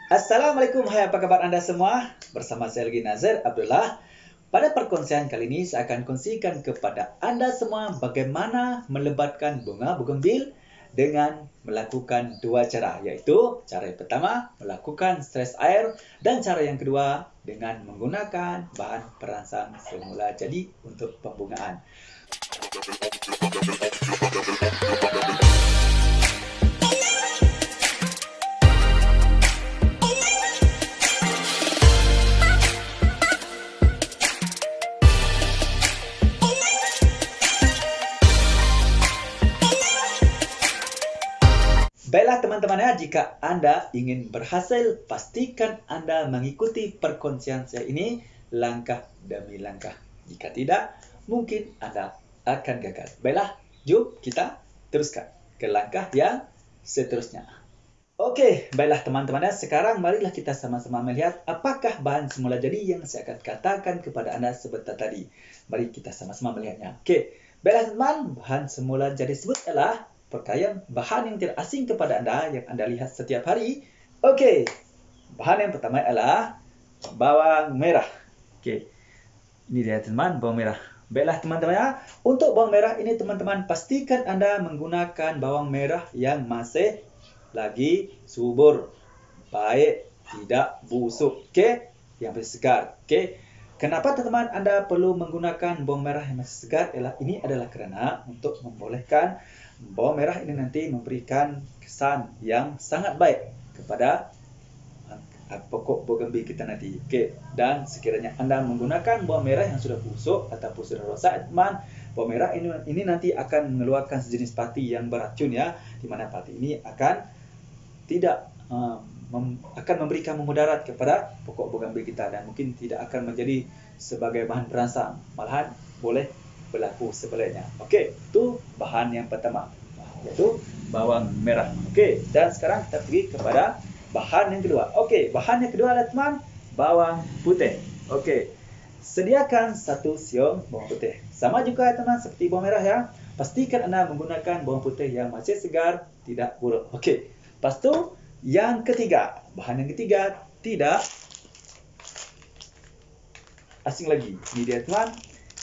Assalamualaikum, hai apa kabar Anda semua? Bersama saya lagi Nazir Abdullah. Pada perkongsian kali ini saya akan kongsikan kepada Anda semua bagaimana melebatkan bunga bugenvil dengan melakukan dua cara, yaitu cara yang pertama melakukan stres air dan cara yang kedua dengan menggunakan bahan perangsang semula jadi untuk pembungaan. Baiklah teman-teman ya, jika Anda ingin berhasil, pastikan Anda mengikuti perkongsian saya ini langkah demi langkah. Jika tidak, mungkin Anda akan gagal. Baiklah, jom kita teruskan ke langkah yang seterusnya. Oke, baiklah teman-teman ya, sekarang marilah kita sama-sama melihat apakah bahan semula jadi yang saya akan katakan kepada Anda sebentar tadi. Mari kita sama-sama melihatnya. Oke, baiklah teman, bahan semula jadi tersebut adalah pakaian bahan yang tidak asing kepada Anda yang Anda lihat setiap hari. Okey, bahan yang pertama adalah bawang merah. Okey, ini dia teman, bawang merah. Baiklah teman-teman ya, untuk bawang merah ini teman-teman pastikan Anda menggunakan bawang merah yang masih lagi subur, baik, tidak busuk. Okey, yang masih segar. Okey, kenapa teman-teman Anda perlu menggunakan bawang merah yang masih segar? Ini adalah kerana untuk membolehkan bawang merah ini nanti memberikan kesan yang sangat baik kepada pokok bugenvil kita nanti. Okey, dan sekiranya Anda menggunakan bawang merah yang sudah busuk ataupun sudah rosak, teman, bawang merah ini nanti akan mengeluarkan sejenis parti yang beracun ya, di mana parti ini akan tidak akan memberikan memudarat kepada pokok bugenvil kita dan mungkin tidak akan menjadi sebagai bahan perangsang, malahan boleh berlaku sebaliknya. Okey, itu bahan yang pertama, yaitu bawang merah. Okey, dan sekarang kita pergi kepada bahan yang kedua. Okey, bahan yang kedua adalah teman, bawang putih. Okey, sediakan 1 siung bawang putih. Sama juga teman seperti bawang merah ya. Pastikan Anda menggunakan bawang putih yang masih segar, tidak buruk. Okey, lepas tu yang ketiga, bahan yang ketiga tidak asing lagi. Ini dia teman.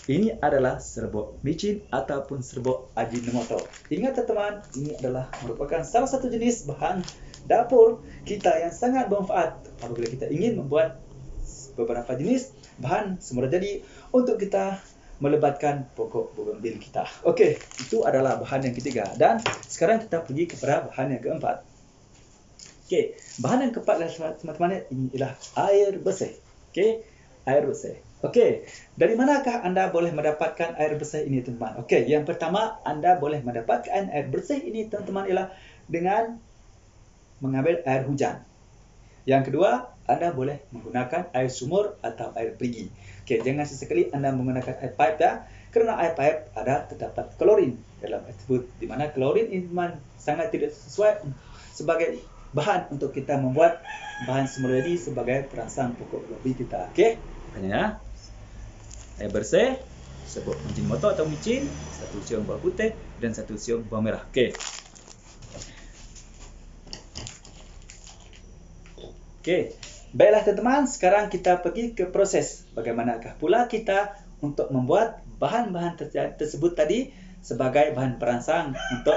Ini adalah serbuk micin ataupun serbuk Ajinomoto. Ingat teman, ini adalah merupakan salah satu jenis bahan dapur kita yang sangat bermanfaat apabila kita ingin membuat beberapa jenis bahan semula jadi untuk kita melebatkan pokok bugenvil kita. Okey, itu adalah bahan yang ketiga. Dan sekarang kita pergi kepada bahan yang keempat. Okey, bahan yang keempat adalah teman-teman, ini adalah air bersih. Okey, air bersih. Okey, dari manakah Anda boleh mendapatkan air bersih ini teman-teman? Okey, yang pertama Anda boleh mendapatkan air bersih ini teman-teman ialah dengan mengambil air hujan. Yang kedua, Anda boleh menggunakan air sumur atau air perigi. Okey, jangan sesekali Anda menggunakan air pipe ya, kerana air pipe ada terdapat klorin dalam air tersebut, di mana klorin ini teman sangat tidak sesuai sebagai bahan untuk kita membuat bahan semula jadi sebagai perangsang pokok bugenvil kita. Okey, maknanya air bersih, serbuk Ajinomoto atau micin, 1 siung bawang putih dan 1 siung bawang merah. Okey. Okey. Baiklah teman-teman, sekarang kita pergi ke proses bagaimanakah pula kita untuk membuat bahan-bahan tersebut tadi sebagai bahan perangsang untuk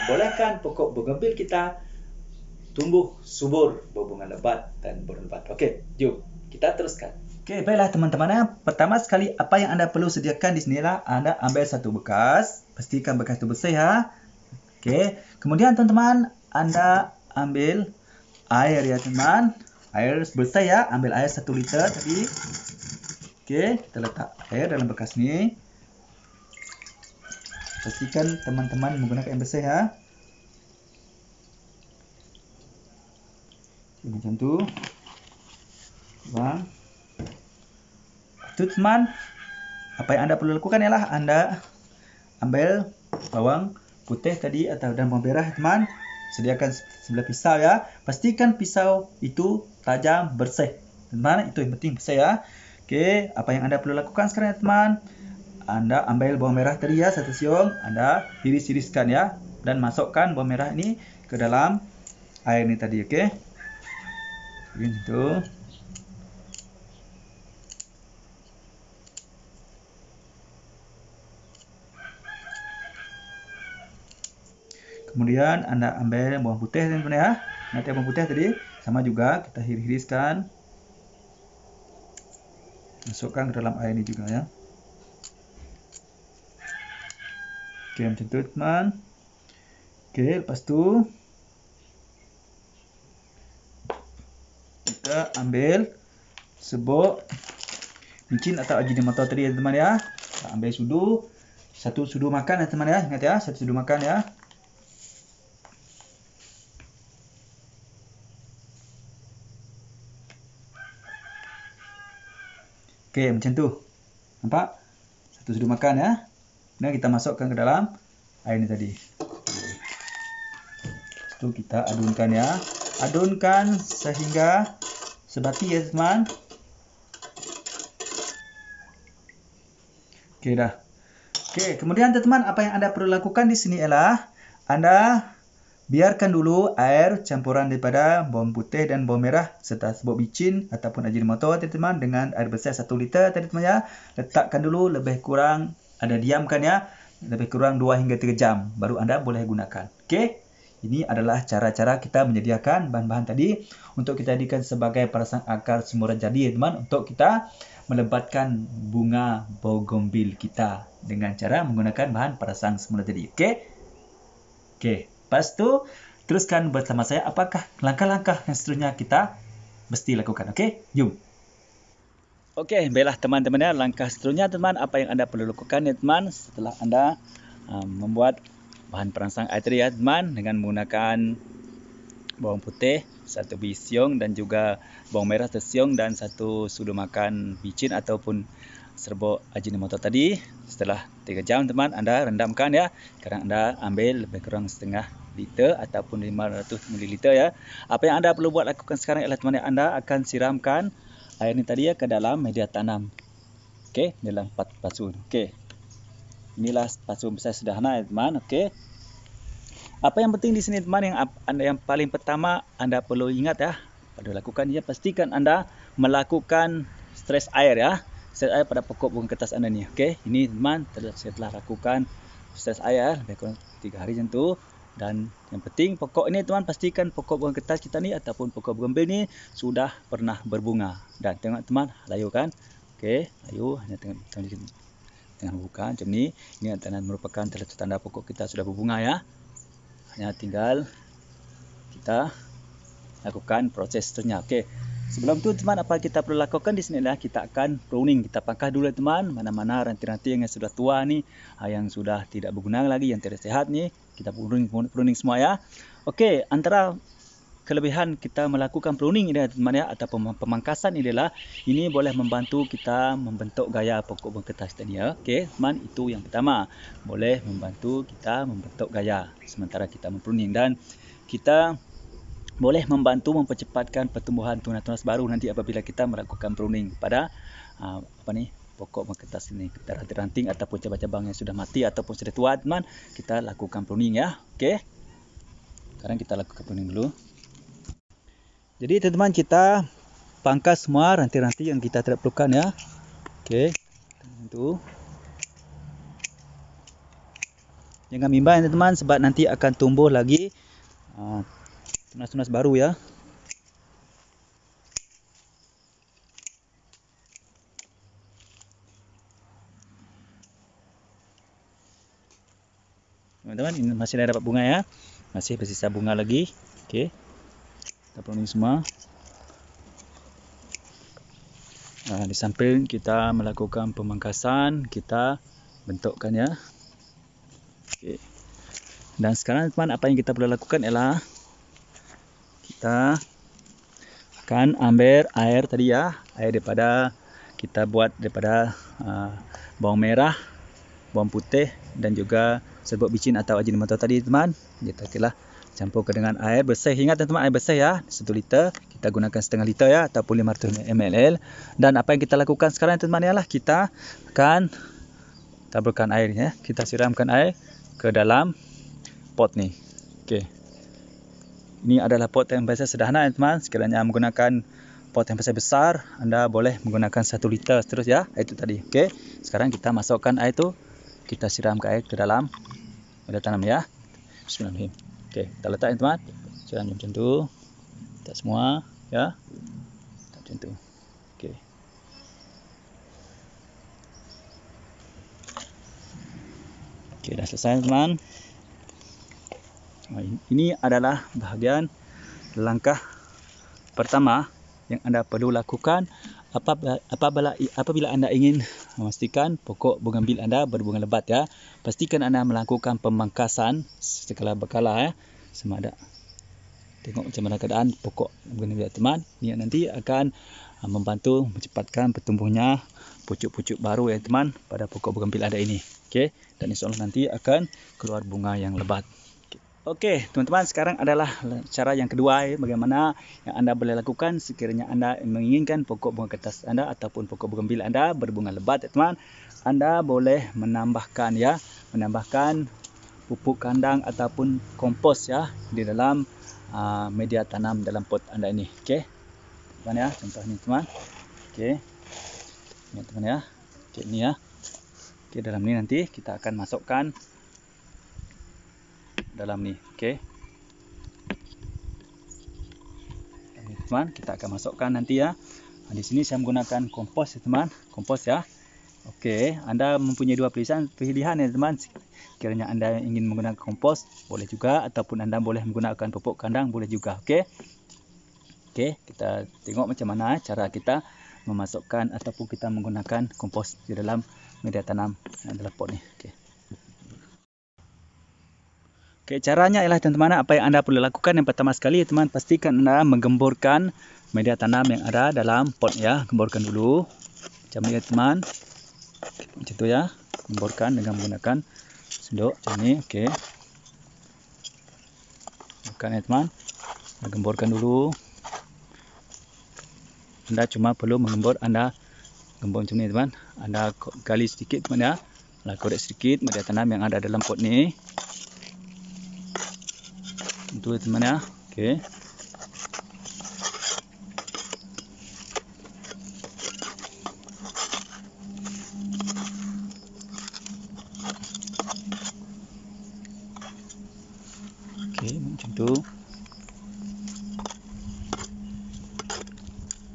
membolehkan pokok bugenvil kita tumbuh subur, berbunga lebat dan berlebat. Okey, jom kita teruskan. Okey, baiklah teman-teman. Pertama sekali, apa yang Anda perlu sediakan di sinilah Anda ambil satu bekas. Pastikan bekas itu bersih ya. Okey, kemudian teman-teman Anda ambil air ya teman. Air bersih ya, ambil air 1 liter tadi. Okey, kita letak air dalam bekas ni. Pastikan teman-teman menggunakan air bersih ya. Macam tu. Bang. Itu teman, apa yang Anda perlu lakukan ialah Anda ambil bawang putih tadi atau dan bawang merah teman. Sediakan sebelah pisau ya. Pastikan pisau itu tajam, bersih. Teman, itu yang penting bersih ya. Okey, apa yang Anda perlu lakukan sekarang ya teman? Anda ambil bawang merah tadi ya, 1 siung. Anda iris-iriskan ya dan masukkan bawang merah ini ke dalam air ini tadi, okey. Ini tu. Kemudian Anda ambil bawang putih teman-teman ya. Nanti bawang putih tadi sama juga kita iris-iriskan. Masukkan ke dalam air ini juga ya. Oke, macam tu teman. Oke, lepas tu kita ambil serbuk micin atau ajinomoto tadi ya teman ya. Kita ambil sudu, 1 sudu makan ya teman ya. Ingat ya, 1 sudu makan ya. Oke, macam tu. Nampak? 1 sudu makan ya. Dan kita masukkan ke dalam air ini tadi. Itu kita adunkan ya. Adunkan sehingga sebati ya teman. Oke dah. Oke, kemudian teman-teman apa yang Anda perlu lakukan di sini ialah Anda biarkan dulu air campuran daripada bawang putih dan bawang merah serta serbuk micin ataupun ajinomoto teman-teman dengan air bersih 1 liter tadi teman ya. Letakkan dulu lebih kurang Anda diamkan ya. Lebih kurang 2 hingga 3 jam baru Anda boleh gunakan. Okey. Ini adalah cara-cara kita menyediakan bahan-bahan tadi untuk kita jadikan sebagai perangsang akar semula jadi teman untuk kita melebatkan bunga bougainville kita dengan cara menggunakan bahan perangsang semula jadi. Okey. Okey. Lepas tu, teruskan bersama saya apakah langkah-langkah yang seterusnya kita mesti lakukan. Okey, jom. Okey, baiklah teman-teman ya. Langkah seterusnya teman, apa yang Anda perlu lakukan ya teman setelah Anda membuat bahan perangsang air tadi ya teman dengan menggunakan bawang putih, 1 biji siung dan juga bawang merah tersiung dan 1 sudu makan micin ataupun serbuk ajinomoto tadi. Setelah 3 jam teman Anda rendamkan ya. Sekarang Anda ambil lebih kurang setengah liter ataupun 500 ml ya. Apa yang Anda perlu buat lakukan sekarang ialah teman Anda akan siramkan air ini tadi ya ke dalam media tanam. Okey, dalam pasu. Okey. Inilah pasu besar sederhana ya teman. Okey. Apa yang penting di sini teman yang paling pertama Anda perlu ingat ya pada lakukan ia pastikan Anda melakukan stres air ya. Stres air pada pokok bunga kertas Anda ni. Okey, ini teman saya telah lakukan stres air lebih kurang 3 hari macam tu. Dan yang penting pokok ini teman pastikan pokok bunga kertas kita ni ataupun pokok bougainville ni sudah pernah berbunga. Dan tengok teman, layu kan? Okey, layu hanya tengah buka macam ni. Ini adalah merupakan tanda pokok kita sudah berbunga ya. Hanya tinggal kita lakukan proses seterusnya. Okey. Sebelum tu teman apa kita perlu lakukan di sini adalah kita akan pruning. Kita pangkas dulu teman mana-mana ranting-ranting yang sudah tua ni, yang sudah tidak berguna lagi, yang tidak sehat ni, kita pruning semua ya. Okey, antara kelebihan kita melakukan pruning ini teman ya ataupun pemangkasan ini adalah ini boleh membantu kita membentuk gaya pokok bunga kertas tadi ya. Okey, teman itu yang pertama. Boleh membantu kita membentuk gaya sementara kita mempruning dan kita boleh membantu mempercepatkan pertumbuhan tunas-tunas baru nanti apabila kita melakukan pruning pada pokok bunga kertas ini. Kita ranting-ranting ataupun cabang-cabang yang sudah mati ataupun sudah tua teman, kita lakukan pruning ya. Okey. Sekarang kita lakukan pruning dulu. Jadi teman-teman kita pangkas semua ranting-ranting yang kita tidak perlukan ya. Okey. Itu. Jangan bimbang teman-teman sebab nanti akan tumbuh lagi tunas-tunas baru ya. Teman-teman ini masih ada dapat bunga ya. Masih bersisa bunga lagi. Okey. Kita pruning semua. Di samping kita melakukan pemangkasan, kita bentukkan ya. Okey. Dan sekarang teman apa yang kita perlu lakukan ialah kita akan ambil air tadi ya, air daripada kita buat daripada bawang merah, bawang putih dan juga serbuk micin atau ajinomoto tadi teman. Kita telah campurkan dengan air bersih. Ingat teman-teman air bersih ya, 1 liter. Kita gunakan setengah liter ya ataupun 500 ml. Dan apa yang kita lakukan sekarang teman ialah kita akan taburkan air ya. Kita siramkan air ke dalam pot ni. Okey. Ini adalah pot yang biasa sederhana ya teman. Sekiranya menggunakan pot yang besar, Anda boleh menggunakan 1 liter terus ya. Itu tadi. Okey. Sekarang kita masukkan air itu. Kita siram air ke dalam media tanam ya. Bismillahirrahmanirrahim. Okey, kita letak ya teman. Siram macam tu. Letak semua ya. Letak macam tu. Okey. Okey, dah selesai teman. Ini adalah bahagian langkah pertama yang Anda perlu lakukan apabila Anda ingin memastikan pokok bougainville Anda berbunga lebat ya. Pastikan Anda melakukan pemangkasan segala berkala ya. Sama ada. Tengok macam mana keadaan pokok bougainville teman. Ini nanti akan membantu mencipatkan bertumbuhnya pucuk-pucuk baru ya teman pada pokok bougainville Anda ini. Okey, dan insya-Allah nanti akan keluar bunga yang lebat. Okey, teman-teman, sekarang adalah cara yang kedua ya, bagaimana yang Anda boleh lakukan sekiranya Anda menginginkan pokok bunga kertas Anda ataupun pokok bougainville Anda berbunga lebat ya teman. Anda boleh menambahkan pupuk kandang ataupun kompos ya di dalam media tanam dalam pot Anda ini. Okey. Teman ya, contoh ni teman. Okey. Ini teman ya. Okey, ni ya. Okey, dalam ni nanti kita akan masukkan dalam ni. Okey. Teman, kita akan masukkan nanti ya. Di sini saya menggunakan kompos ya teman. Kompos ya. Okey, Anda mempunyai dua pilihan ya teman. Sekiranya Anda ingin menggunakan kompos, boleh juga, ataupun Anda boleh menggunakan pupuk kandang, boleh juga. Okey. Okey, kita tengok macam mana cara kita memasukkan ataupun kita menggunakan kompos di dalam media tanam dalam pot ni. Okey. Okey, caranya ialah teman-teman, apa yang Anda perlu lakukan yang pertama sekali teman, pastikan Anda menggemburkan media tanam yang ada dalam pot ya. Gemburkan dulu. Macam ni ya teman. Macam tu ya. Gemburkan dengan menggunakan sendok macam ni. Okey. Gemburkan ya teman. Gemburkan dulu. Anda cuma perlu menggembur, Anda gembur macam ni teman. Anda gali sedikit teman ya. Korek sedikit media tanam yang ada dalam pot ni. Itu teman ya. Okey. Okey, macam tu.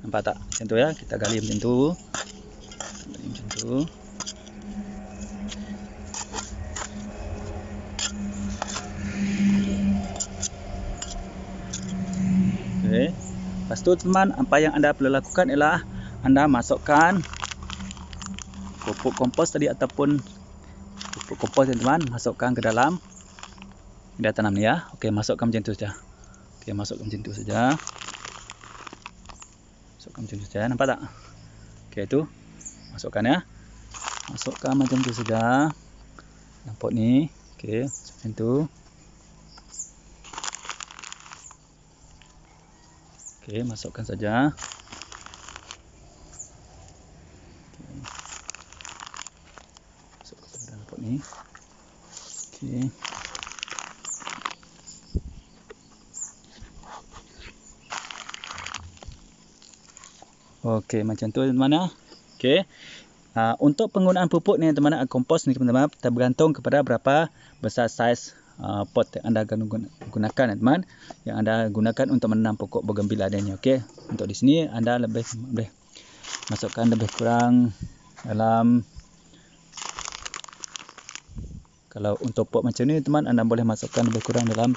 Nampak tak? Macam tu ya. Kita gali macam tu. Gali macam tu. Okey. Lepas tu teman, apa yang Anda perlu lakukan ialah Anda masukkan pupuk kompos tadi ataupun pupuk kompos ya teman, masukkan ke dalam media tanam ni ya. Okey, masukkan macam tu saja. Okey, masukkan macam tu saja. Masukkan macam tu saja, nampak tak? Okey, tu. Masukkan ya. Masukkan macam tu saja dalam pot ni. Okey, macam tu. Okey, masukkan saja. Masukkan ke dalam pot ni. Okey. Okey, macam tu teman-teman ya. Okey. Untuk penggunaan pupuk ni teman-teman, kompos ni teman-teman, tergantung kepada berapa besar saiz pot yang Anda akan gunakan ya teman. Yang Anda gunakan untuk menanam pokok bougainville adanya. Okey. Untuk di sini Anda lebih masukkan lebih kurang dalam, kalau untuk pot macam ni teman, Anda boleh masukkan lebih kurang dalam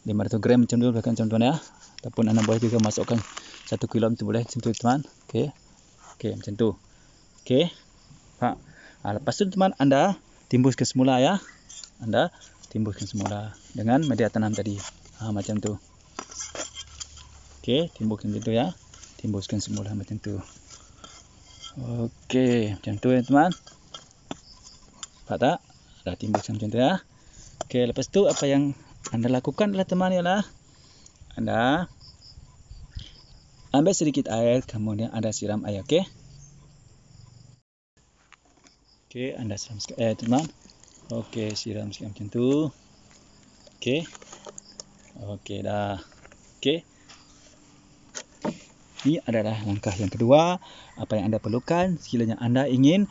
500 gram macam tu teman-teman ya. Ataupun Anda boleh juga masukkan 1 kilo itu boleh macam tu teman. Okey. Okey, macam tu. Okey. Pak. Lepas tu teman, Anda timbuskan semula ya. Anda timbuskan semula dengan media tanam tadi. Macam tu. Okey, timbuskan macam tu ya. Timbuskan semula macam tu. Okey, macam tu ya teman. Nampak tak? Dah timbuskan macam tu ya. Okey, lepas tu apa yang Anda lakukan adalah teman ialah Anda ambil sedikit air, kemudian Anda siram air. Okey. Okey, Anda siram sikit air teman. Okey, siram sikit macam tu. Okey. Okey dah. Okey. Ini adalah langkah yang kedua. Apa yang anda perlukan sekiranya anda ingin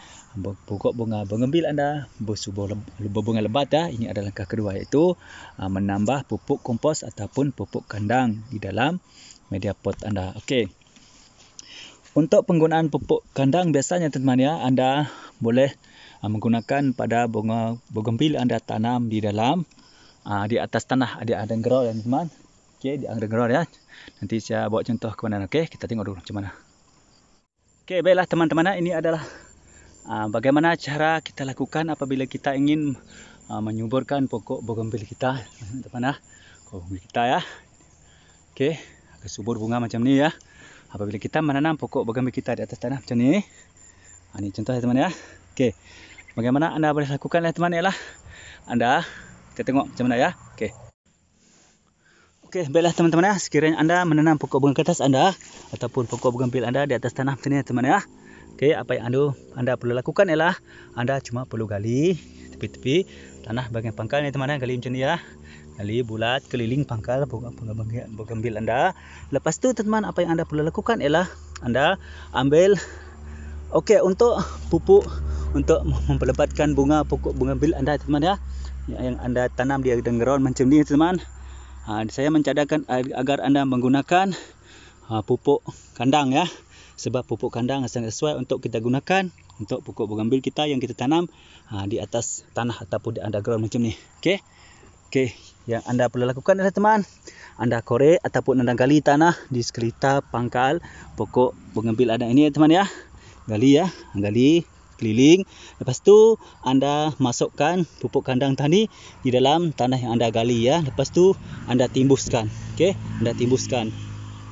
pokok bunga bougainville anda berbunga lebat ya. Ini adalah langkah kedua, iaitu menambah pupuk kompos ataupun pupuk kandang di dalam media pot anda. Okey. Untuk penggunaan pupuk kandang biasanya teman-teman ya, anda boleh menggunakan pada bunga bougainville anda tanam di dalam di atas tanah, di underground ya teman-teman. Okey, di underground ya. Nanti saya buat contoh ke mana. Okey, kita tengok dulu macam mana. Okey, baiklah teman-teman, ini adalah bagaimana cara kita lakukan apabila kita ingin menyuburkan pokok bougainville kita, teman-teman. Pokok bougainville kita ya. Okey, agar subur bunga macam ni ya. Apabila kita menanam pokok bougainville kita di atas tanah macam ni. Ini contoh ya teman ya. Okey. Bagaimana anda boleh lakukan ya teman ialah anda kita tengok macam mana ya. Okey. Okey, baiklah teman-teman ya, sekiranya anda menanam pokok bunga kertas anda ataupun pokok bougainville anda di atas tanah macam ni teman ya. Okey, apa yang anda perlu lakukan ialah anda cuma perlu gali tepi-tepi tanah bahagian pangkal ni teman ya, gali macam ni ya. Gali bulat keliling pangkal bougainville anda. Lepas tu teman, apa yang anda perlu lakukan ialah anda ambil untuk pupuk untuk memperlebatkan bunga pokok bougainville anda teman ya, yang anda tanam di underground macam ni teman. Saya mencadangkan agar anda menggunakan pupuk kandang ya, sebab pupuk kandang sangat sesuai untuk kita gunakan untuk pokok bougainville kita yang kita tanam di atas tanah ataupun di underground macam ni. Okey. Okey, yang anda perlu lakukan adalah teman, anda korek ataupun anda gali tanah di sekitar pangkal pokok bougainville anda ini ya teman ya. Gali ya, gali keliling. Lepas tu anda masukkan pupuk kandang tadi di dalam tanah yang anda gali ya. Lepas tu anda timbuskan. Okey, anda timbuskan.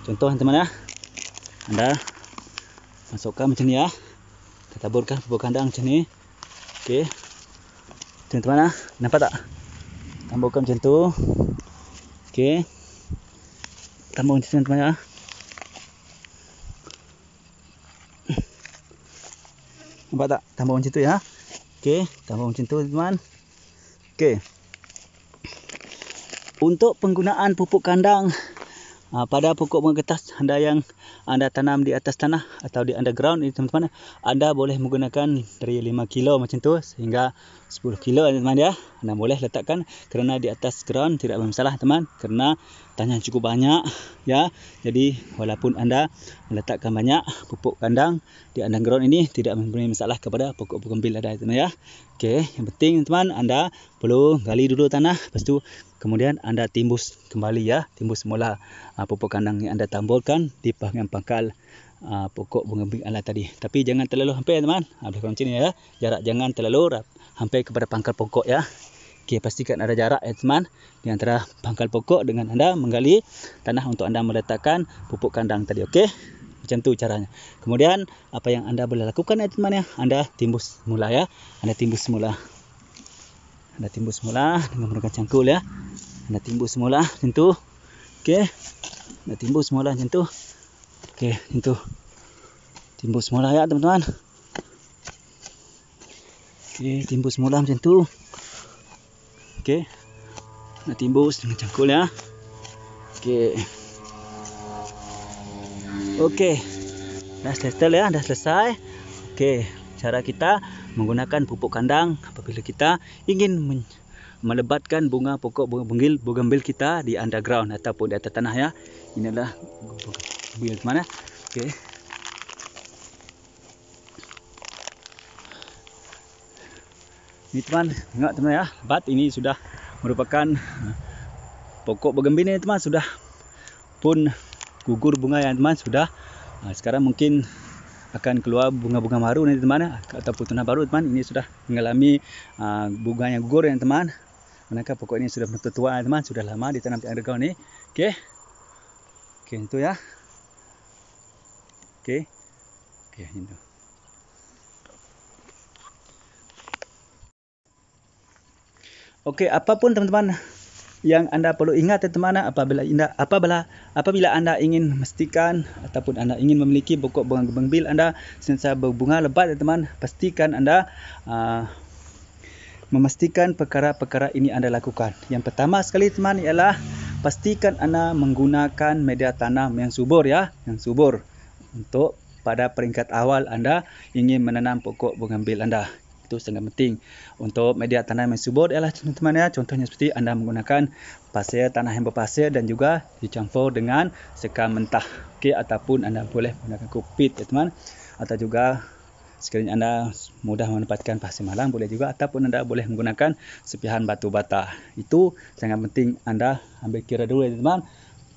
Contoh teman ya. Anda masukkan macam ni ya. Kita taburkan pupuk kandang macam ni. Okey. Teman-teman nampak tak? Taburkan macam tu. Okey. Tambah macam tu teman ya. Nampak tak? Tambah macam tu ya. Okey, tambah macam tu teman. Okey. Untuk penggunaan pupuk kandang pada pokok bunga kertas anda yang anda tanam di atas tanah atau di underground ini teman-teman, anda boleh menggunakan dari 5 kilo macam tu sehingga 10 kilo teman ya. Anda boleh letakkan kerana di atas ground tidak bermasalah teman, kerana tanah cukup banyak ya. Jadi walaupun anda meletakkan banyak pupuk kandang di underground ini tidak memberi masalah kepada pokok bougainville anda teman ya. Okey, yang penting teman, anda perlu gali dulu tanah, lepas tu kemudian anda timbus kembali ya, timbus semula pupuk kandang yang anda taburkan di bahagian pangkal pokok bougainville anda tadi. Tapi jangan terlalu hampir teman. Macam ni ya. Jarak jangan terlalu hampir kepada pangkal pokok ya. Okey, pastikan ada jarak ya teman di antara pangkal pokok dengan anda menggali tanah untuk anda meletakkan pupuk kandang tadi. Okey. Macam tu caranya. Kemudian apa yang anda boleh lakukan ya teman ya, anda timbus semula ya. Anda timbus semula. Anda timbus semula dengan menggunakan cangkul ya. Anda timbus semula macam tu. Okey. Anda timbus semula macam tu. Okey, macam tu. Timbus semula ya teman-teman. Okey, timbus semula macam tu. Okey. Anda timbus dengan cangkul ya. Okey. Okey. Dah settle ya, dah selesai. Okey, cara kita menggunakan pupuk kandang apabila kita ingin melebatkan bunga pokok bougainville kita di underground ataupun di atas tanah ya. Ini adalah bougainville mana? Okey. Ini teman, tengok teman ya. Lebat ini sudah merupakan pokok bougainville ni teman, sudah pun gugur bunga ya teman, sudah. Sekarang mungkin akan keluar bunga-bunga baru ni teman ataupun tanah baru teman. Ini sudah mengalami bunga yang gugur ya teman. Manakah pokok ini sudah tua teman, sudah lama ditanam di underground ni. Okey. Okey, itu ya. Okey. Okey, itu. Okey, apapun teman-teman yang anda perlu ingat teman-teman, apabila anda ingin memastikan ataupun anda ingin memiliki pokok bunga bougainville anda sentiasa berbunga lebat teman, pastikan anda memastikan perkara-perkara ini anda lakukan. Yang pertama sekali teman ialah pastikan Anda menggunakan media tanam yang subur ya, yang subur untuk pada peringkat awal Anda ingin menanam pokok bougainville Anda. Itu sangat penting. Untuk media tanam yang subur ialah teman-teman ya, contohnya seperti Anda menggunakan pasir, tanah yang berpasir dan juga dicampur dengan sekam mentah. Okey, ataupun Anda boleh menggunakan kupit ya teman. Atau juga sekiranya Anda mudah menempatkan pasir malam boleh juga, ataupun Anda boleh menggunakan sepihan batu bata. Itu sangat penting Anda ambil kira dulu ya teman.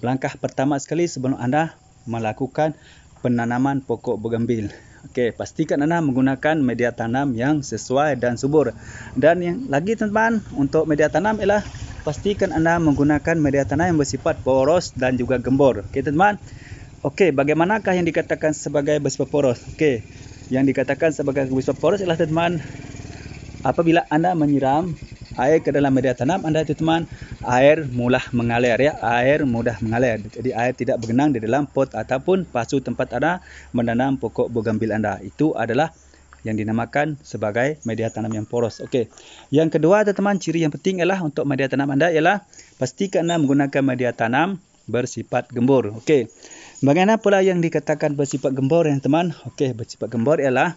Langkah pertama sekali sebelum Anda melakukan penanaman pokok bougainville. Okey, pastikan Anda menggunakan media tanam yang sesuai dan subur. Dan yang lagi teman-teman, untuk media tanam ialah pastikan Anda menggunakan media tanam yang bersifat poros dan juga gembur. Okey teman-teman. Okey, bagaimanakah yang dikatakan sebagai bersifat poros? Okey, yang dikatakan sebagai bersifat poros ialah teman-teman, apabila Anda menyiram air ke dalam media tanam Anda itu teman, air mudah mengalir ya, air mudah mengalir. Jadi air tidak bergenang di dalam pot ataupun pasu tempat Anda menanam pokok bougainville Anda. Itu adalah yang dinamakan sebagai media tanam yang poros. Okey. Yang kedua teman-teman, ciri yang penting ialah untuk media tanam Anda ialah pastikan Anda menggunakan media tanam bersifat gembur. Okey. Bagaimana pula yang dikatakan bersifat gembur yang teman? Okey, bersifat gembur ialah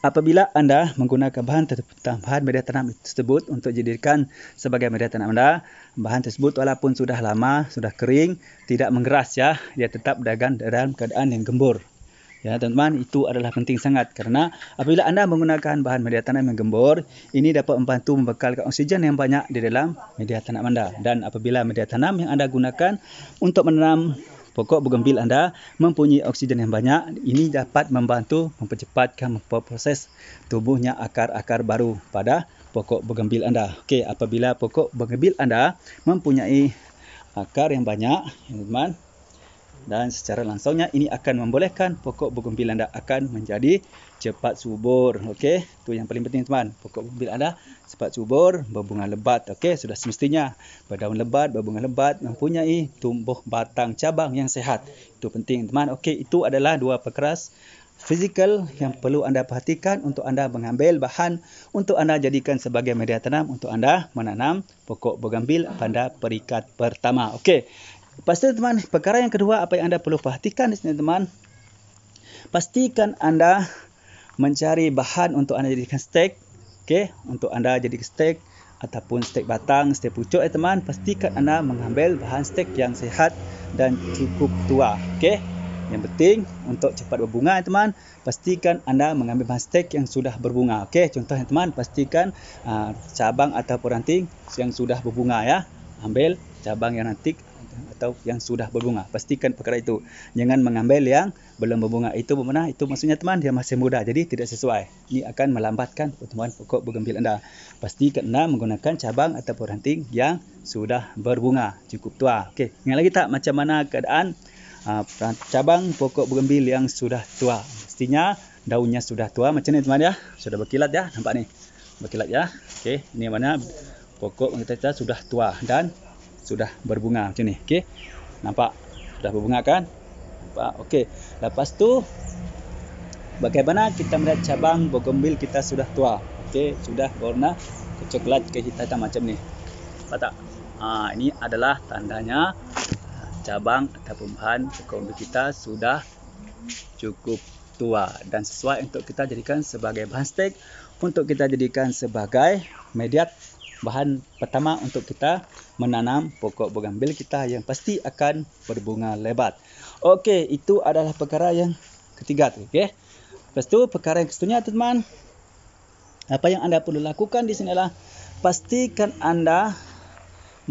apabila Anda menggunakan bahan media tanam tersebut untuk dijadikan sebagai media tanam Anda, bahan tersebut walaupun sudah lama, sudah kering, tidak mengeras ya, dia tetap dalam keadaan yang gembur. Ya teman-teman, itu adalah penting sangat karena apabila Anda menggunakan bahan media tanam yang gembur, ini dapat membantu membekalkan oksigen yang banyak di dalam media tanam Anda. Dan apabila media tanam yang Anda gunakan untuk menanam pokok bougainville Anda mempunyai oksigen yang banyak, ini dapat membantu mempercepatkan proses tumbuhnya akar-akar baru pada pokok bougainville Anda. Okey, apabila pokok bougainville Anda mempunyai akar yang banyak, teman-teman, dan secara langsungnya ini akan membolehkan pokok bougainville Anda akan menjadi cepat subur. Okey, itu yang paling penting teman. Pokok bougainville Anda cepat subur, berbunga lebat. Okey, sudah semestinya berdaun lebat, berbunga lebat, mempunyai tumbuh batang cabang yang sehat. Itu penting teman. Okey, itu adalah dua perkara fizikal yang perlu Anda perhatikan untuk Anda mengambil bahan untuk Anda jadikan sebagai media tanam untuk Anda menanam pokok bougainville pada peringkat pertama. Okey. Lepas itu teman, perkara yang kedua apa yang Anda perlu perhatikan di sini teman, pastikan Anda mencari bahan untuk Anda jadikan stek. Okey, untuk Anda jadikan stek ataupun stek batang, stek pucuk teman, pastikan Anda mengambil bahan stek yang sehat dan cukup tua. Okey. Yang penting untuk cepat berbunga teman, pastikan Anda mengambil bahan stek yang sudah berbunga. Okey, contohnya teman, pastikan cabang ataupun ranting yang sudah berbunga ya. Ambil cabang yang ranting atau yang sudah berbunga. Pastikan perkara itu. Jangan mengambil yang belum berbunga. Itu bermakna itu maksudnya teman dia masih muda, jadi tidak sesuai. Ini akan melambatkan pertumbuhan pokok bougainville Anda. Pastikan Anda menggunakan cabang ataupun ranting yang sudah berbunga, cukup tua. Okey, ingat lagi tak macam mana keadaan cabang pokok bougainville yang sudah tua? Mestinya daunnya sudah tua macam ni teman ya. Sudah berkilat ya, nampak ni. Berkilat ya. Okey, ini mana pokok kita sudah tua dan sudah berbunga macam ni. Okey. Nampak? Sudah berbunga kan? Nampak? Okey. Lepas tu bagaimana kita melihat cabang bougainville kita sudah tua? Okey, sudah warna coklat kehitaman macam ni. Nampak tak? Ini adalah tandanya cabang ataupun bahan bougainville kita sudah cukup tua dan sesuai untuk kita jadikan sebagai bahan stek, untuk kita jadikan sebagai media bahan pertama untuk kita menanam pokok bougainville kita yang pasti akan berbunga lebat. Okey, itu adalah perkara yang ketiga tu. Okey. Lepas tu perkara yang keseterusnya teman, apa yang Anda perlu lakukan di sini adalah pastikan Anda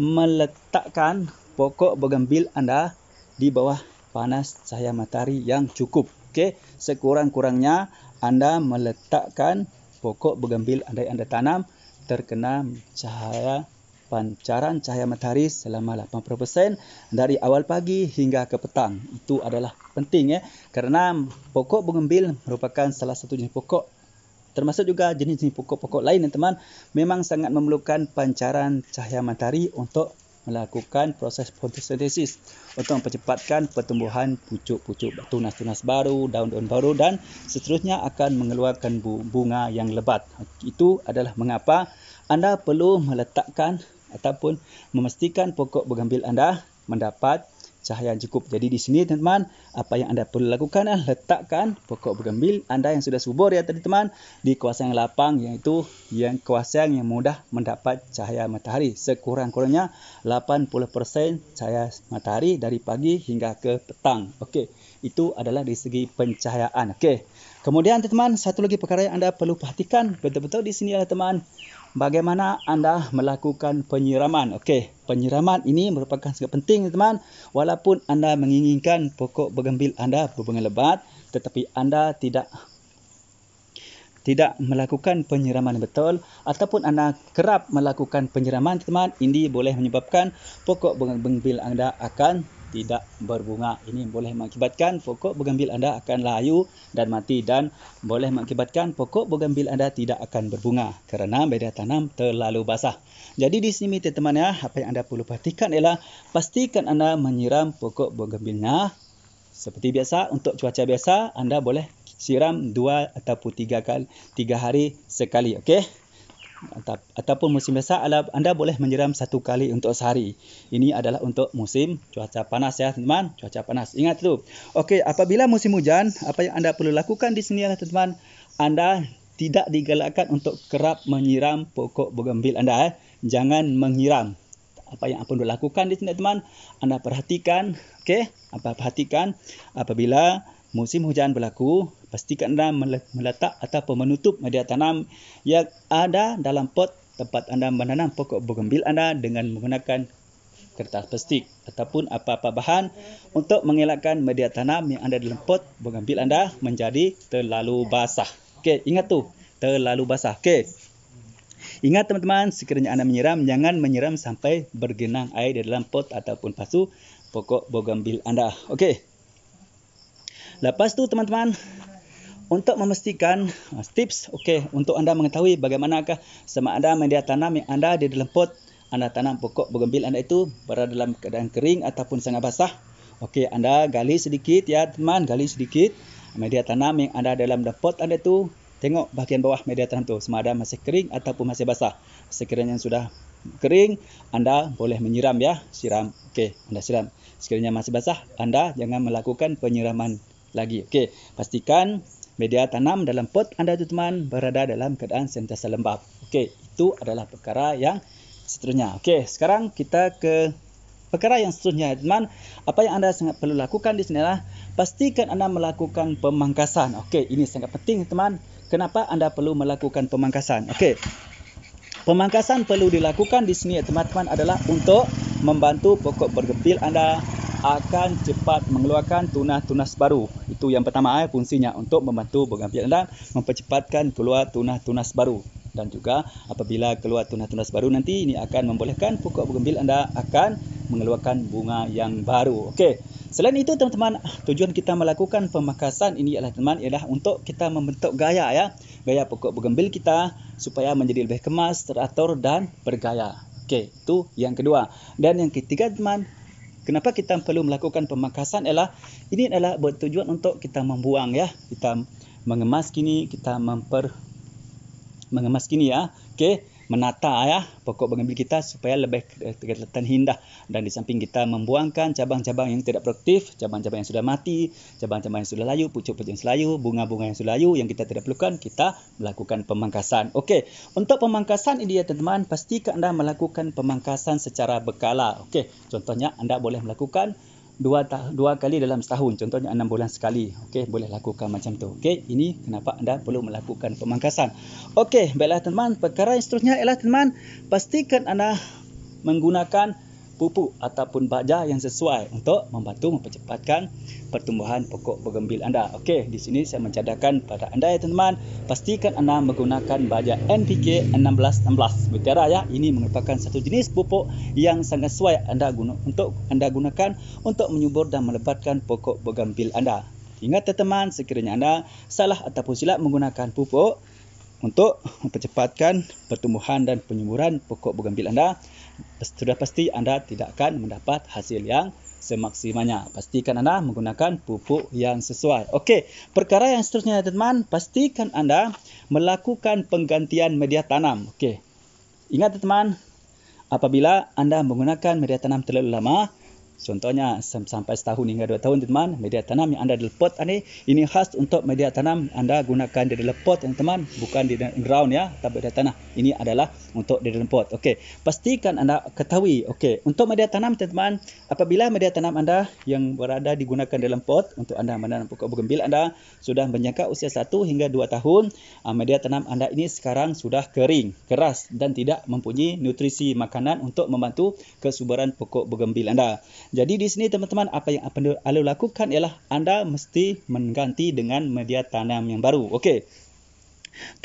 meletakkan pokok bougainville Anda di bawah panas cahaya matahari yang cukup. Okey, sekurang-kurangnya Anda meletakkan pokok bougainville Anda tanam terkena pancaran cahaya matahari selama 80% dari awal pagi hingga ke petang. Itu adalah penting ya, kerana pokok bougainville merupakan salah satu jenis pokok, termasuk juga jenis-jenis pokok-pokok lain teman, memang sangat memerlukan pancaran cahaya matahari untuk melakukan proses fotosintesis, untuk mempercepatkan pertumbuhan pucuk-pucuk tunas-tunas baru, daun-daun baru dan seterusnya akan mengeluarkan bunga yang lebat. Itu adalah mengapa Anda perlu meletakkan ataupun memastikan pokok bogambil Anda mendapat cahaya yang cukup. Jadi di sini teman-teman, apa yang Anda perlu lakukan adalah letakkan pokok bogambil Anda yang sudah subur ya tadi teman di kawasan yang lapang, iaitu yang kawasan yang mudah mendapat cahaya matahari. Sekurang-kurangnya 80% cahaya matahari dari pagi hingga ke petang. Okey, itu adalah dari segi pencahayaan. Okey. Kemudian teman-teman, satu lagi perkara yang Anda perlu perhatikan betul-betul di sini adalah teman, bagaimana Anda melakukan penyiraman. Okey, penyiraman ini merupakan sangat penting teman. Walaupun Anda menginginkan pokok bogambil Anda berbunga lebat, tetapi Anda tidak melakukan penyiraman betul ataupun Anda kerap melakukan penyiraman teman, ini boleh menyebabkan pokok bogambil Anda akan tidak berbunga. Ini boleh mengakibatkan pokok bogambil Anda akan layu dan mati, dan boleh mengakibatkan pokok bogambil Anda tidak akan berbunga kerana media tanam terlalu basah. Jadi di sini teman-teman ya, apa yang Anda perlu perhatikan ialah pastikan Anda menyiram pokok bogambilnya seperti biasa. Untuk cuaca biasa Anda boleh siram 2 ataupun 3 hari sekali. Okey. Ataupun musim biasa Anda boleh menyiram 1 kali untuk sehari. Ini adalah untuk musim cuaca panas ya teman-teman, cuaca panas. Ingat tu. Okey, apabila musim hujan, apa yang Anda perlu lakukan di sini adalah teman-teman, Anda tidak digalakkan untuk kerap menyiram pokok bogambil Anda. Jangan menyiram. Apa yang perlu lakukan di sini teman, Anda perhatikan, okey? Perhatikan apabila musim hujan berlaku, pastikan Anda meletak ataupun menutup media tanam yang ada dalam pot tempat Anda menanam pokok bogambil Anda dengan menggunakan kertas plastik ataupun apa-apa bahan untuk mengelakkan media tanam yang ada dalam pot bogambil Anda menjadi terlalu basah. Okey, ingat tu, terlalu basah. Okey. Ingat teman-teman, sekiranya Anda menyiram, jangan menyiram sampai bergenang air di dalam pot ataupun pasu pokok bogambil Anda. Okey. Lepas tu teman-teman, untuk memastikan tips, okey, untuk Anda mengetahui bagaimanakah sama ada media tanam yang Anda di dalam pot Anda tanam pokok bogambil Anda itu berada dalam keadaan kering ataupun sangat basah. Okey, Anda gali sedikit ya teman, gali sedikit media tanam yang ada dalam pot Anda itu. Tengok bahagian bawah media tanam tu sama ada masih kering ataupun masih basah. Sekiranya sudah kering, Anda boleh menyiram ya, siram. Okey, Anda siram. Sekiranya masih basah, Anda jangan melakukan penyiraman lagi. Okey, pastikan media tanam dalam pot Anda tu teman berada dalam keadaan sentiasa lembap. Okey, itu adalah perkara yang seterusnya. Okey, sekarang kita ke perkara yang seterusnya teman. Apa yang Anda sangat perlu lakukan di sini adalah pastikan Anda melakukan pemangkasan. Okey, ini sangat penting teman. Kenapa Anda perlu melakukan pemangkasan? Okey. Pemangkasan perlu dilakukan di sini teman-teman adalah untuk membantu pokok bogambil Anda akan cepat mengeluarkan tunas-tunas baru. Itu yang pertama fungsinya, untuk membantu bogambil Anda mempercepatkan keluar tunas-tunas baru. Dan juga apabila keluar tunas-tunas baru nanti, ini akan membolehkan pokok bogambil Anda akan mengeluarkan bunga yang baru. Okey. Selain itu teman-teman, tujuan kita melakukan pemangkasan ini ialah untuk kita membentuk gaya ya. Gaya pokok bogambil kita supaya menjadi lebih kemas, teratur dan bergaya. Okey, itu yang kedua. Dan yang ketiga teman, kenapa kita perlu melakukan pemangkasan ialah ini adalah bertujuan untuk kita membuang ya. Kita mengemas kini, kita mengemas kini ya. Okey, menata ya pokok bogambil kita supaya lebih kelihatan indah, dan di samping kita membuangkan cabang-cabang yang tidak produktif, cabang-cabang yang sudah mati, cabang-cabang yang sudah layu, pucuk-pucuk yang sudah layu, bunga-bunga yang sudah layu yang kita tidak perlukan, kita melakukan pemangkasan. Okey, untuk pemangkasan ini ya teman-teman, pastikan Anda melakukan pemangkasan secara berkala. Okey, contohnya Anda boleh melakukan dua kali dalam setahun, contohnya 6 bulan sekali. Okey, boleh lakukan macam tu. Okey, ini kenapa Anda perlu melakukan pemangkasan. Okey, baiklah teman, perkara yang seterusnya ialah teman, pastikan Anda menggunakan pupuk ataupun baja yang sesuai untuk membantu mempercepatkan pertumbuhan pokok bogambil Anda. Okey, di sini saya mencadangkan pada Anda ya teman, pastikan Anda menggunakan baja NPK 1616 Mutiara ya. Ini merupakan satu jenis pupuk yang sangat sesuai untuk Anda gunakan untuk menyubur dan melebatkan pokok bogambil Anda. Ingat teman, sekiranya Anda salah ataupun silap menggunakan pupuk untuk mempercepatkan pertumbuhan dan penyuburan pokok bogambil Anda, sudah pasti Anda tidak akan mendapat hasil yang semaksimalnya. Pastikan Anda menggunakan pupuk yang sesuai. Okey, perkara yang seterusnya teman, pastikan Anda melakukan penggantian media tanam. Okey, ingat teman, apabila Anda menggunakan media tanam terlalu lama, contohnya sampai setahun hingga 2 tahun teman-teman, media tanam yang anda di pot ini khas untuk media tanam anda gunakan di dalam pot teman-teman, bukan di ground ya, atau media tanah. Ini adalah untuk di dalam pot. Okey, pastikan anda ketahui. Okey, untuk media tanam teman-teman, apabila media tanam anda yang berada digunakan dalam pot untuk anda menanam pokok bougainville anda sudah menjangka usia 1 hingga 2 tahun, media tanam anda ini sekarang sudah kering, keras dan tidak mempunyai nutrisi makanan untuk membantu kesuburan pokok bougainville anda. Jadi di sini teman-teman, apa yang anda lakukan ialah anda mesti mengganti dengan media tanam yang baru. Okey.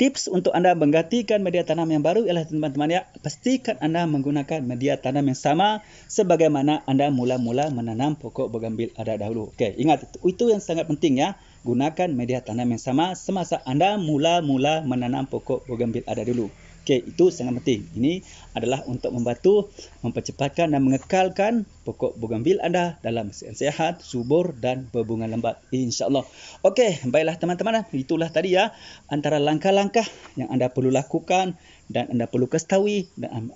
Tips untuk anda menggantikan media tanam yang baru ialah teman-teman ya, pastikan anda menggunakan media tanam yang sama sebagaimana anda mula-mula menanam pokok bougainville anda dahulu. Okey, ingat itu yang sangat penting ya. Gunakan media tanam yang sama semasa anda mula-mula menanam pokok bougainville anda dulu. Okey, itu sangat penting. Ini adalah untuk membantu mempercepatkan dan mengekalkan pokok bougainville anda dalam sehat, subur dan berbunga lebat, insya-Allah. Okey, baiklah teman-teman, itulah tadi ya antara langkah-langkah yang anda perlu lakukan dan anda perlu ketahui dan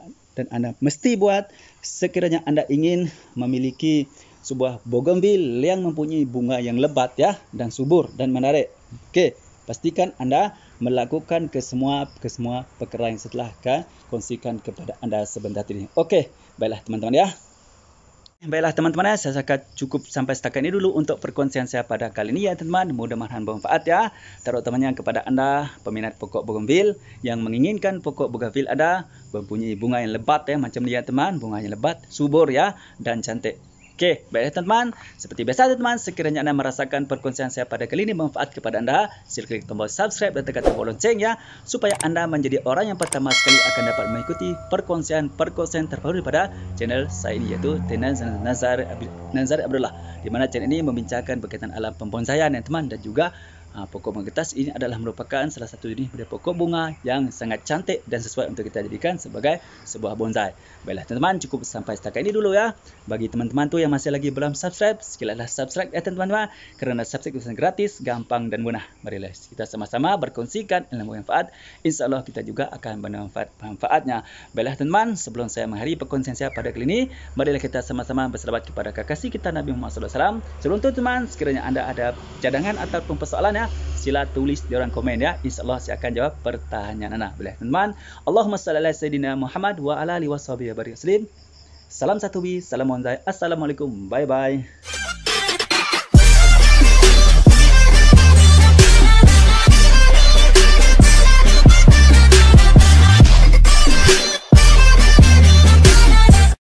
anda mesti buat sekiranya anda ingin memiliki sebuah bougainville yang mempunyai bunga yang lebat ya dan subur dan menarik. Okey, pastikan anda melakukan ke semua perkara yang setelah kongsikan kepada anda sebentar ini. Okey, baiklah teman-teman ya. Baiklah teman-teman, saya akan cukup sampai setakat ini dulu untuk perkongsian saya pada kali ini ya teman-teman. Mudah-mudahan bermanfaat ya, terutamanya kepada anda peminat pokok bougainville yang menginginkan pokok bougainville anda mempunyai bunga yang lebat ya, macam ni ya teman, bunga yang lebat, subur ya dan cantik. Okey, baiklah teman-teman. Seperti biasa teman-teman, sekiranya anda merasakan perkongsian saya pada kali ini bermanfaat kepada anda, sila klik tombol subscribe dan tekan tombol lonceng ya, supaya anda menjadi orang yang pertama sekali akan dapat mengikuti perkongsian terbaru daripada channel saya ini, iaitu channel Nazar Abdullah, di mana channel ini membincangkan berkaitan alam pembonsaian ya teman, dan juga pokok bunga kertas ini adalah merupakan salah satu jenis pokok bunga yang sangat cantik dan sesuai untuk kita jadikan sebagai sebuah bonsai. Baiklah teman-teman, cukup sampai setakat ini dulu ya. Bagi teman-teman tu yang masih lagi belum subscribe, silalah subscribe ya teman-teman, kerana subscribe itu gratis, gampang dan mudah. Marilah kita sama-sama berkongsikan ilmu manfaat. InsyaAllah kita juga akan bermanfaatnya. Baiklah teman-teman, sebelum saya mengakhiri perkongsian saya pada kali ini, marilah kita sama-sama berselawat kepada kekasih kita Nabi Muhammad SAW. Sebelum itu teman, sekiranya anda ada cadangan ataupun persoalan ya, sila tulis di ruang komen ya. InsyaAllah saya akan jawab pertanyaan anda. Boleh teman-teman. Allahumma salli ala sayyidina Muhammad wa ala alihi washabihi wa barik. Salam satu bi, salam bonsai. Assalamualaikum. Bye bye.